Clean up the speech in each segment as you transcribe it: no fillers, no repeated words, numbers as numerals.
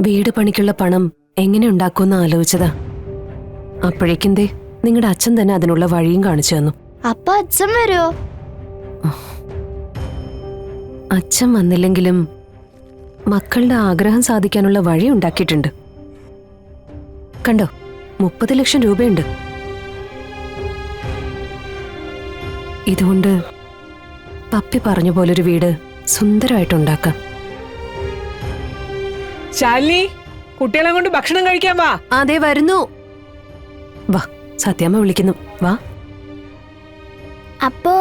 വീട് പണിക്കുള്ള പണം എങ്ങനെ ഉണ്ടാക്കുമെന്ന് ആലോചിച്ചതാ. അപ്പോഴേക്കെന്തേ നിങ്ങളുടെ അച്ഛൻ തന്നെ അതിനുള്ള വഴിയും കാണിച്ചു തന്നു. അപ്പൊ അച്ഛൻ വരുമോ? അച്ഛൻ വന്നില്ലെങ്കിലും മക്കളുടെ ആഗ്രഹം സാധിക്കാനുള്ള വഴി ഉണ്ടാക്കിയിട്ടുണ്ട്. കണ്ടോ, 30 ലക്ഷം രൂപയുണ്ട്. ഇതുകൊണ്ട് പപ്പി പറഞ്ഞ പോലൊരു വീട് സുന്ദരമായിട്ടുണ്ടാക്കാം. ശാലിനി, കുട്ടികളെ കൊണ്ട് ഭക്ഷണം കഴിക്കാൻ വാ. അതെ വരുന്നു. വാ, സത്യാമ്മ വിളിക്കുന്നു, വാ. അപ്പോ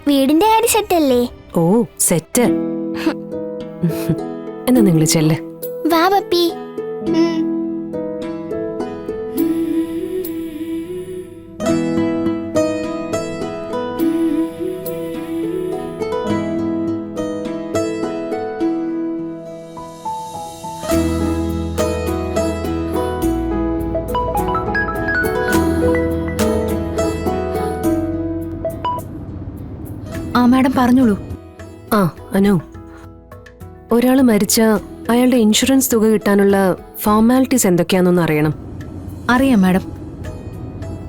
വീടിന്റെ കാര്യം സെറ്റല്ലേ? ഓ സെറ്റ്. എന്നാ നിങ്ങൾ ചെല്ല്. വാ പപ്പി. ആ മാഡം പറഞ്ഞോളൂ. ആ അനു, ഒരാൾ മരിച്ച അയാളുടെ ഇൻഷുറൻസ് തുക കിട്ടാനുള്ള ഫോർമാലിറ്റീസ് എന്തൊക്കെയാണെന്നൊന്ന് അറിയണം. അറിയാം മാഡം.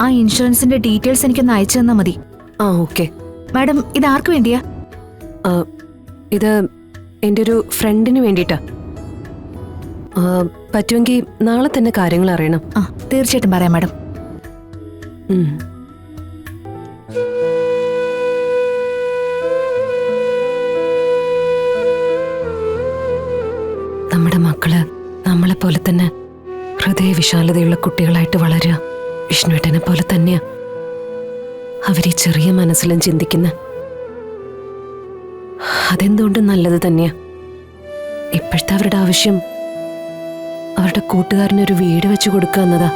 ആ ഇൻഷുറൻസിന്റെ ഡീറ്റെയിൽസ് എനിക്കൊന്ന് അയച്ചു തന്നാൽ മതി. ആ ഓക്കെ. മാഡം ഇത് ആർക്ക് വേണ്ടിയാ? ഇത് എൻ്റെ ഒരു ഫ്രണ്ടിന് വേണ്ടിയിട്ടാ. പറ്റുമെങ്കിൽ നാളെ തന്നെ കാര്യങ്ങൾ അറിയണം. ആ തീർച്ചയായിട്ടും പറയാം മാഡം. നമ്മുടെ മക്കള് നമ്മളെപ്പോലെ തന്നെ ഹൃദയവിശാലതയുള്ള കുട്ടികളായിട്ട് വളരുക വിഷ്ണുവേട്ടനെ പോലെ തന്നെയാ അവരീ ചെറിയ മനസ്സിലും ചിന്തിക്കുന്ന. അതെന്തുകൊണ്ടും നല്ലത് തന്നെയാ. ഇപ്പോഴത്തെ അവരുടെ ആവശ്യം അവരുടെ കൂട്ടുകാരനൊരു വീട് വെച്ചു കൊടുക്കുക എന്നതാ.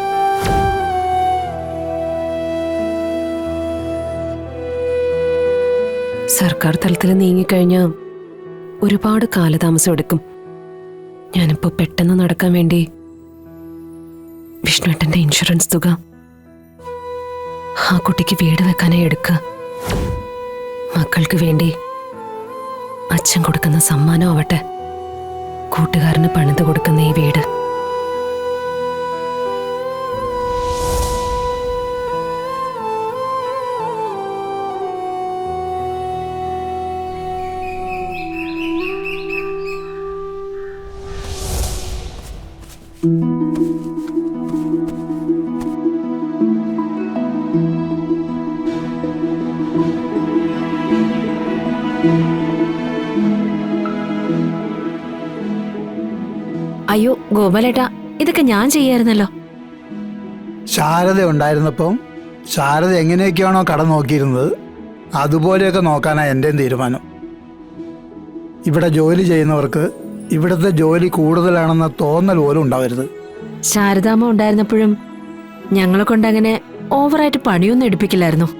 സർക്കാർ തലത്തിൽ നീങ്ങിക്കഴിഞ്ഞാൽ ഒരുപാട് കാലതാമസം എടുക്കും. ഞാനിപ്പോ പെട്ടെന്ന് നടക്കാൻ വേണ്ടി വിഷ്ണുവേട്ടന്റെ ഇൻഷുറൻസ് തുക ആ കുട്ടിക്ക് വീട് വെക്കാനായി എടുക്കുക. മക്കൾക്ക് വേണ്ടി അച്ഛൻ കൊടുക്കുന്ന സമ്മാനം ആവട്ടെ കൂട്ടുകാരന് പണിത് കൊടുക്കുന്ന ഈ വീട്. അയ്യോ ഗോപാലേട്ടാ, ഇതൊക്കെ ഞാൻ ചെയ്യായിരുന്നല്ലോ. ശാരദ ഉണ്ടായിരുന്നപ്പം ശാരദ എങ്ങനെയൊക്കെയാണോ കട നോക്കിയിരുന്നത് അതുപോലെയൊക്കെ നോക്കാനാണ് എൻ്റെയും തീരുമാനം. ഇവിടെ ജോലി ചെയ്യുന്നവർക്ക് ഇവിടുത്തെ ജോലി കൂടുതലാണെന്ന തോന്നൽ പോലും ഉണ്ടാവരുത്. ശാരദാമ്മ ഉണ്ടായിരുന്നപ്പോഴും ഞങ്ങളെ കൊണ്ട് അങ്ങനെ ഓവറായിട്ട് പണിയൊന്നും എടുപ്പിക്കില്ലായിരുന്നു.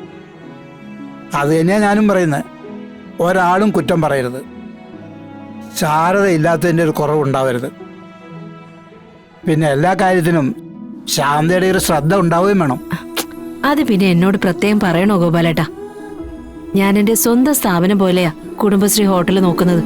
അത് തന്നെയാണ് ഞാനും പറയുന്നത്. ഒരാളും കുറ്റം പറയരുത്. ശാരദ ഇല്ലാത്തതിൻ്റെ ഒരു കുറവുണ്ടാവരുത്. പിന്നെ എല്ലാ കാര്യത്തിനും ശാന്തയുടെ ഒരു ശ്രദ്ധ ഉണ്ടാവുകയും വേണം. അത് പിന്നെ എന്നോട് പ്രത്യേകം പറയണോ ഗോപാലേട്ടാ? ഞാൻ എന്റെ സ്വന്തം സ്ഥാപനം പോലെയാ കുടുംബശ്രീ ഹോട്ടൽ നോക്കുന്നത്.